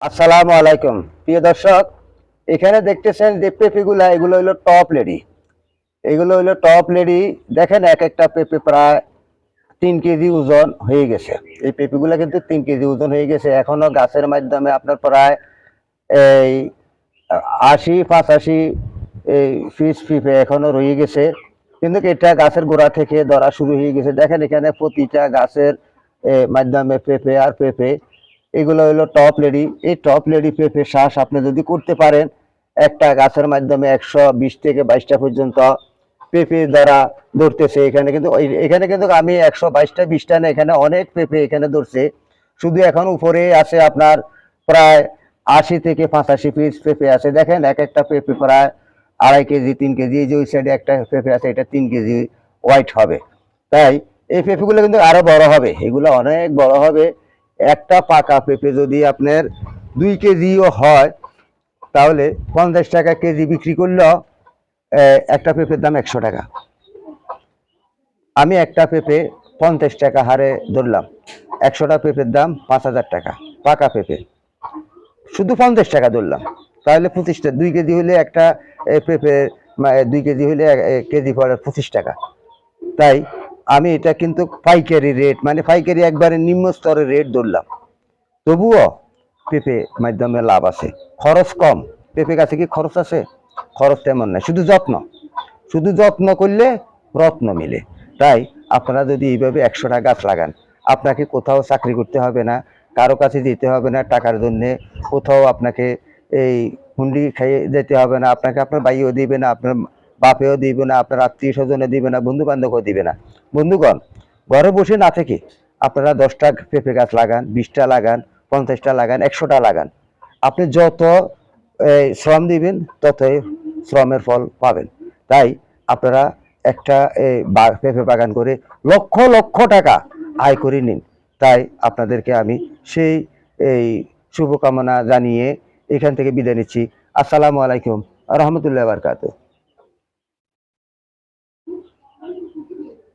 আসসালামু আলাইকুম প্রিয় দর্শক, এখানে দেখতেছেন যে পেঁপেগুলা, এগুলো হলো টপ লেডি। এগুলো হলো টপ লেডি। দেখেন এক একটা পেঁপে প্রায় 3 কেজি ওজন হয়ে গেছে। এই পেঁপেগুলা কিন্তু 3 কেজি ওজন হয়ে গেছে। এখনো গাছের মাধ্যমে আপনার প্রায় এই 80-85 এই পিস পেঁপে এখনো রয়ে গেছে, কিন্তু এটা গাছের গোড়া থেকে ধরা শুরু হয়ে গেছে। দেখেন এখানে প্রতিটা গাছের মাধ্যমে পেঁপে আর পেঁপে। এগুলো হলো টপ লেডি। এই টপ লেডি পেঁপে শ্বাস আপনি যদি করতে পারেন, একটা গাছের মাধ্যমে 120 থেকে 22টা পর্যন্ত পেঁপে ধরা ধরতেছে। এখানে কিন্তু আমি 122টা 20টা না, এখানে অনেক পেঁপে এখানে ধরছে। শুধু এখন উপরে আছে আপনার প্রায় 80 থেকে 85 পিস পেঁপে আছে। দেখেন এক একটা পেঁপে প্রায় 2.5 কেজি 3 কেজি। এই যে ওই সাইডে একটা পেঁপে আছে, এটা 3 কেজি ওয়াইট হবে। তাই এই পেঁপেগুলো কিন্তু আরো বড় হবে, এগুলো অনেক বড় হবে। একটা পাকা পেঁপে যদি আপনার 2 কেজিও হয়, তাহলে 50 টাকা কেজি বিক্রি করলেও একটা পেঁপের দাম 100 টাকা। আমি একটা পেঁপে 50 টাকা হারে ধরলাম, 100টা পেঁপের দাম 5,000 টাকা। পাকা পেঁপে শুধু 50 টাকা ধরলাম, তাহলে 25টা 2 কেজি হলে একটা পেঁপে 2 কেজি হলে কেজি পড়ে 25 টাকা। তাই আমি এটা কিন্তু পাইকারি রেট, মানে পাইকারি একবারে নিম্ন স্তরের রেট ধরলাম। তবুও পেঁপে মাধ্যমে লাভ আছে, খরচ কম। পেঁপে গাছে কি খরচ আছে? খরচ তেমন নাই, শুধু যত্ন করলে রত্ন মিলে। তাই আপনারা যদি এইভাবে 100টা গাছ লাগান, আপনাকে কোথাও চাকরি করতে হবে না, কারো কাছে যেতে হবে না টাকার জন্য, কোথাও আপনাকে এই হুন্ডি খাইয়ে যেতে হবে না, আপনাকে আপনার ভাইও দিবে না, আপনার বাপেও দিবে না, আপনার আত্মীয় স্বজনে দিবে না, বন্ধু বান্ধবও দিবে না। বন্ধুগণ, ঘরে বসে না থেকে আপনারা 10টা পেঁপে গাছ লাগান, 20টা লাগান, 50টা লাগান, 100টা লাগান। আপনি যত শ্রম দিবেন ততই শ্রমের ফল পাবেন। তাই আপনারা একটা পেঁপে বাগান করে লক্ষ লক্ষ টাকা আয় করে নিন। তাই আপনাদেরকে আমি সেই এই শুভকামনা জানিয়ে এখান থেকে বিদায় নিচ্ছি। আসসালামু আলাইকুম রহমতুল্লাহ বারকাতুহু।